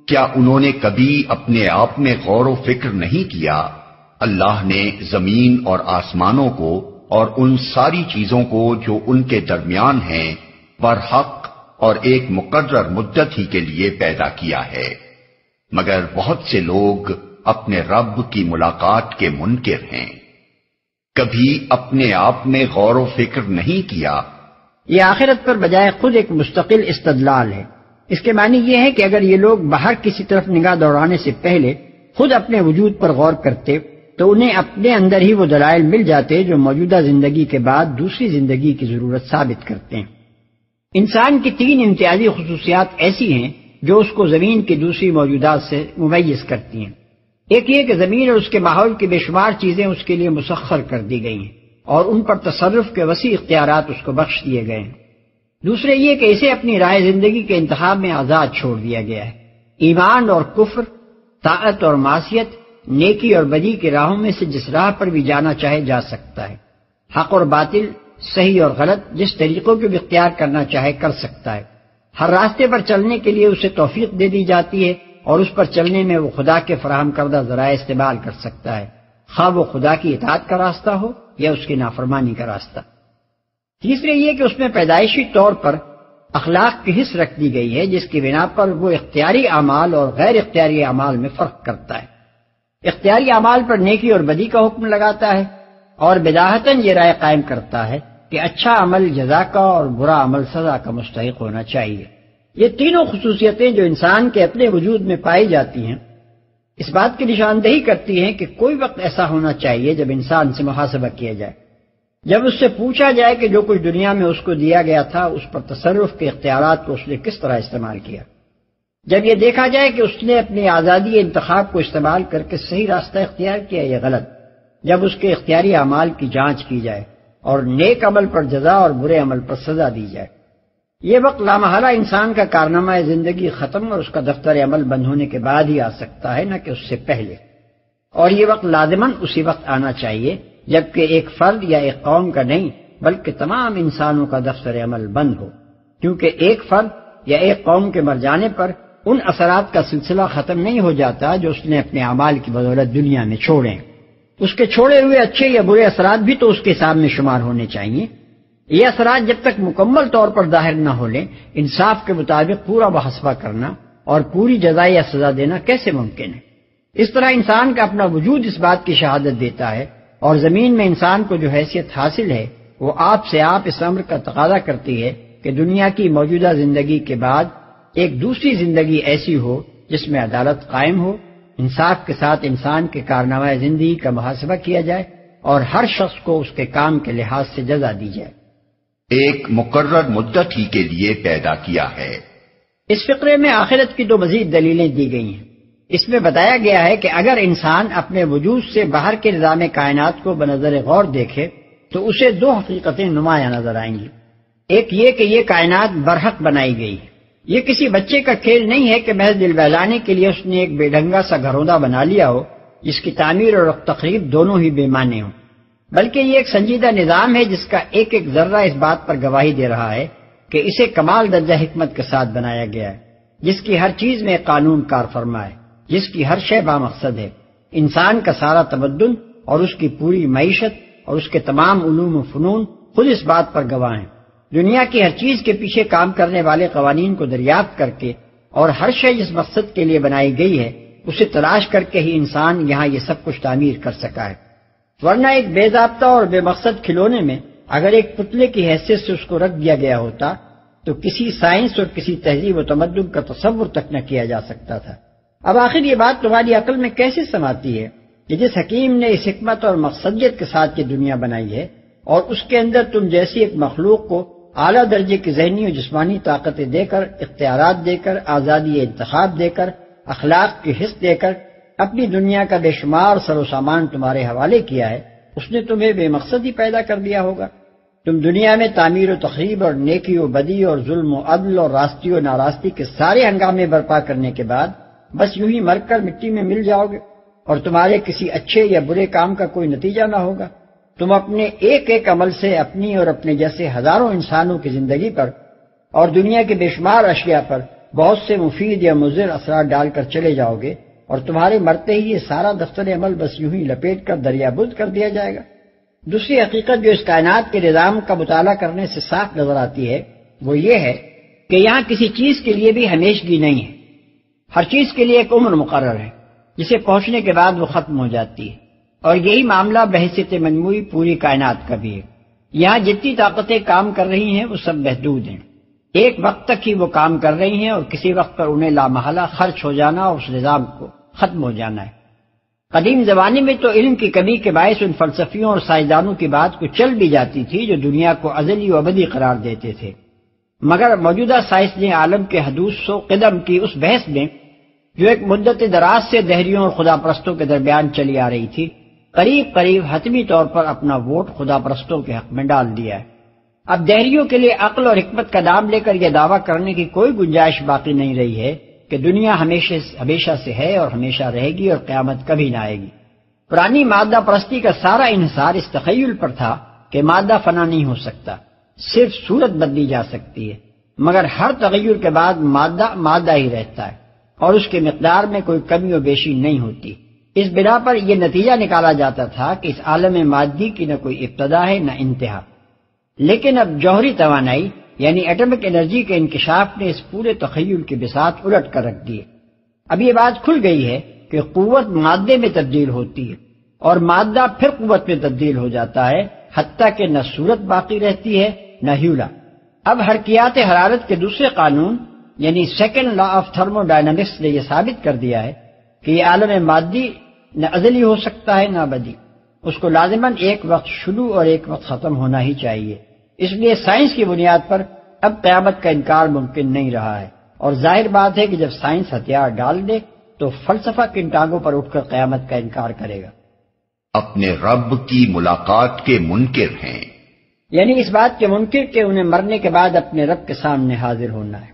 کیا انہوں نے کبھی اپنے آپ میں غور و فکر نہیں کیا؟ اللہ نے زمین اور آسمانوں کو اور ان ساری چیزوں کو جو ان کے درمیان ہیں برحق اور ایک مقرر مدت ہی کے لیے پیدا کیا ہے، مگر بہت سے لوگ اپنے رب کی ملاقات کے منکر ہیں۔ کبھی اپنے آپ میں غور و فکر نہیں کیا؟ یہ آخرت پر بجائے خود ایک مستقل استدلال ہے۔ اس کے معنی یہ ہے کہ اگر یہ لوگ باہر کسی طرف نگاہ دوڑانے سے پہلے خود اپنے وجود پر غور کرتے تو انہیں اپنے اندر ہی وہ دلائل مل جاتے جو موجودہ زندگی کے بعد دوسری زندگی کی ضرورت ثابت کرتے ہیں۔ انسان کی 3 امتیازی خصوصیات ایسی ہیں جو اس کو زمین کی دوسری موجودات سے ممیز کرتی ہیں۔ ایک یہ کہ زمین اور اس کے ماحول کی بے شمار چیزیں اس کے لیے مسخر کر دی گئی ہیں اور ان پر تصرف کے وسیع اختیارات اس کو بخش دیے گئے ہیں۔ دوسرے یہ کہ اسے اپنی رائے زندگی کے انتخاب میں آزاد چھوڑ دیا گیا ہے۔ ایمان اور کفر، طاعت اور معصیت، نیکی اور بدی کی راہوں میں سے جس راہ پر بھی جانا چاہے جا سکتا ہے۔ حق اور باطل، صحیح اور غلط، جس طریقوں کو بھی اختیار کرنا چاہے کر سکتا ہے۔ ہر راستے پر چلنے کے لیے اسے توفیق دے دی جاتی ہے اور اس پر چلنے میں وہ خدا کے فراہم کردہ ذرائع استعمال کر سکتا ہے، خواہ وہ خدا کی اطاعت کا راستہ ہو یا اس کی نافرمانی کا راستہ۔ تیسرے یہ کہ اس میں پیدائشی طور پر اخلاق کی حص رکھ دی گئی ہے جس کی بنا پر وہ اختیاری اعمال اور غیر اختیاری اعمال میں فرق کرتا ہے۔ اختیاری اعمال پر نیکی اور بدی کا حکم لگاتا ہے اور بداہتاً یہ رائے قائم کرتا ہے کہ اچھا عمل جزا کا اور برا عمل سزا کا مستحق ہونا چاہیے۔ یہ تینوں خصوصیتیں جو انسان کے اپنے وجود میں پائی جاتی ہیں اس بات کی نشاندہی کرتی ہیں کہ کوئی وقت ایسا ہونا چاہیے جب انسان سے محاسبہ کیا جائے، جب اس سے پوچھا جائے کہ جو کچھ دنیا میں اس کو دیا گیا تھا اس پر تصرف کے اختیارات کو اس نے کس طرح استعمال کیا، جب یہ دیکھا جائے کہ اس نے اپنی آزادی انتخاب کو استعمال کر کے صحیح راستہ اختیار کیا یا غلط، جب اس کے اختیاری اعمال کی جانچ کی جائے اور نیک عمل پر جزا اور برے عمل پر سزا دی جائے۔ یہ وقت لامحالہ انسان کا کارنامہ زندگی ختم اور اس کا دفتر عمل بند ہونے کے بعد ہی آ سکتا ہے، نہ کہ اس سے پہلے، اور یہ وقت لازماً اسی وقت آنا چاہیے جبکہ ایک فرد یا ایک قوم کا نہیں بلکہ تمام انسانوں کا دفتر عمل بند ہو، کیونکہ ایک فرد یا ایک قوم کے مر جانے پر ان اثرات کا سلسلہ ختم نہیں ہو جاتا جو اس نے اپنے اعمال کی بدولت دنیا میں چھوڑے ہیں۔ اس کے چھوڑے ہوئے اچھے یا برے اثرات بھی تو اس کے حساب میں شمار ہونے چاہیے۔ یہ اثرات جب تک مکمل طور پر ظاہر نہ ہو لیں انصاف کے مطابق پورا محاسبہ کرنا اور پوری جزا یا سزا دینا کیسے ممکن ہے؟ اس طرح انسان کا اپنا وجود اس بات کی شہادت دیتا ہے اور زمین میں انسان کو جو حیثیت حاصل ہے وہ آپ سے آپ اس امر کا تقاضا کرتی ہے کہ دنیا کی موجودہ زندگی کے بعد ایک دوسری زندگی ایسی ہو جس میں عدالت قائم ہو، انصاف کے ساتھ انسان کے کارنامہ زندگی کا محاسبہ کیا جائے اور ہر شخص کو اس کے کام کے لحاظ سے جزا دی جائے۔ ایک مقرر مدت ہی کے لیے پیدا کیا ہے۔ اس فقرے میں آخرت کی 2 مزید دلیلیں دی گئی ہیں۔ اس میں بتایا گیا ہے کہ اگر انسان اپنے وجود سے باہر کے نظام کائنات کو بنظر غور دیکھے تو اسے 2 حقیقتیں نمایاں نظر آئیں گی۔ ایک یہ کہ یہ کائنات برحق بنائی گئی ہے، یہ کسی بچے کا کھیل نہیں ہے کہ محض دل بہلانے کے لیے اس نے ایک بے ڈھنگا سا گھروندا بنا لیا ہو جس کی تعمیر اور تخریب دونوں ہی بے معنی ہوں، بلکہ یہ ایک سنجیدہ نظام ہے جس کا ایک ایک ذرہ اس بات پر گواہی دے رہا ہے کہ اسے کمال درجہ حکمت کے ساتھ بنایا گیا ہے، جس کی ہر چیز میں قانون کار فرما ہے، جس کی ہر شے بامقصد ہے۔ انسان کا سارا تمدن اور اس کی پوری معیشت اور اس کے تمام علوم و فنون خود اس بات پر گواہ ہیں۔ دنیا کی ہر چیز کے پیچھے کام کرنے والے قوانین کو دریافت کر کے اور ہر شے جس مقصد کے لیے بنائی گئی ہے اسے تلاش کر کے ہی انسان یہاں یہ سب کچھ تعمیر کر سکا ہے، ورنہ ایک بے ضابطہ اور بے مقصد کھلونے میں اگر ایک پتلے کی حیثیت سے اس کو رکھ دیا گیا ہوتا تو کسی سائنس اور کسی تہذیب و تمدن کا تصور تک نہ کیا جا سکتا تھا۔ اب آخر یہ بات تمہاری عقل میں کیسے سماتی ہے کہ جس حکیم نے اس حکمت اور مقصدیت کے ساتھ یہ دنیا بنائی ہے اور اس کے اندر تم جیسی ایک مخلوق کو اعلیٰ درجے کی ذہنی و جسمانی طاقتیں دے کر، اختیارات دے کر، آزادی انتخاب دے کر، اخلاق کی حص دے کر اپنی دنیا کا بے شمار سر و سامان تمہارے حوالے کیا ہے، اس نے تمہیں بے مقصد ہی پیدا کر دیا ہوگا۔ تم دنیا میں تعمیر و تخریب اور نیکی و بدی اور ظلم و عدل اور راستی و ناراستی کے سارے ہنگامے برپا کرنے کے بعد بس یوں ہی مر کر مٹی میں مل جاؤ گے اور تمہارے کسی اچھے یا برے کام کا کوئی نتیجہ نہ ہوگا۔ تم اپنے ایک ایک عمل سے اپنی اور اپنے جیسے ہزاروں انسانوں کی زندگی پر اور دنیا کے بے شمار اشیاء پر بہت سے مفید یا مضر اثرات ڈال کر چلے جاؤ گے اور تمہارے مرتے ہی یہ سارا دفتر عمل بس یوں ہی لپیٹ کر دریا بدھ کر دیا جائے گا۔ دوسری حقیقت جو اس کائنات کے نظام کا مطالعہ کرنے سے صاف نظر آتی ہے وہ یہ ہے کہ یہاں کسی چیز کے لیے بھی ہمیشگی نہیں ہے۔ ہر چیز کے لیے ایک عمر مقرر ہے جسے پہنچنے کے بعد وہ ختم ہو جاتی ہے، اور یہی معاملہ بحیثیت مجموعی پوری کائنات کا بھی ہے۔ یہاں جتنی طاقتیں کام کر رہی ہیں وہ سب محدود ہیں، ایک وقت تک ہی وہ کام کر رہی ہیں اور کسی وقت پر انہیں لامحالہ خرچ ہو جانا اور اس نظام کو ختم ہو جانا ہے۔ قدیم زمانے میں تو علم کی کمی کے باعث ان فلسفیوں اور سائنسدانوں کی بات کو چل بھی جاتی تھی جو دنیا کو ازلی و ابدی قرار دیتے تھے، مگر موجودہ سائنس نے عالم کے حدود سو قدم کی اس بحث میں جو ایک مدت دراز سے دہریوں اور خدا پرستوں کے درمیان چلی آ رہی تھی، قریب قریب حتمی طور پر اپنا ووٹ خدا پرستوں کے حق میں ڈال دیا ہے۔ اب دہریوں کے لیے عقل اور حکمت کا نام لے کر یہ دعویٰ کرنے کی کوئی گنجائش باقی نہیں رہی ہے کہ دنیا ہمیشہ سے ہے اور ہمیشہ رہے گی اور قیامت کبھی نہ آئے گی۔ پرانی مادہ پرستی کا سارا انحصار اس تخیل پر تھا کہ مادہ فنا نہیں ہو سکتا، صرف صورت بدلی جا سکتی ہے، مگر ہر تغیر کے بعد مادہ ہی رہتا ہے اور اس کے مقدار میں کوئی کمی و بیشی نہیں ہوتی۔ اس بنا پر یہ نتیجہ نکالا جاتا تھا کہ اس عالم مادی کی نہ کوئی ابتدا ہے نہ انتہا، لیکن اب جوہری توانائی یعنی ایٹمک انرجی کے انکشاف نے اس پورے تخیل کی بساط الٹ کر رکھ دی ہے۔ اب یہ بات کھل گئی ہے کہ قوت مادے میں تبدیل ہوتی ہے اور مادہ پھر قوت میں تبدیل ہو جاتا ہے، حتیٰ کہ نہ صورت باقی رہتی ہے نہ ہیولا۔ اب حرکیات حرارت کے دوسرے قانون یعنی second law of thermo dynamics نے یہ ثابت کر دیا ہے کہ یہ عالم مادی نہ ازلی ہو سکتا ہے نہ ابدی، اس کو لازماً ایک وقت شروع اور ایک وقت ختم ہونا ہی چاہیے۔ اس لیے سائنس کی بنیاد پر اب قیامت کا انکار ممکن نہیں رہا ہے، اور ظاہر بات ہے کہ جب سائنس ہتھیار ڈال دے تو فلسفہ کن ٹانگوں پر اٹھ کر قیامت کا انکار کرے گا۔ اپنے رب کی ملاقات کے منکر ہیں، یعنی اس بات کے منکر کہ انہیں مرنے کے بعد اپنے رب کے سامنے حاضر ہونا ہے۔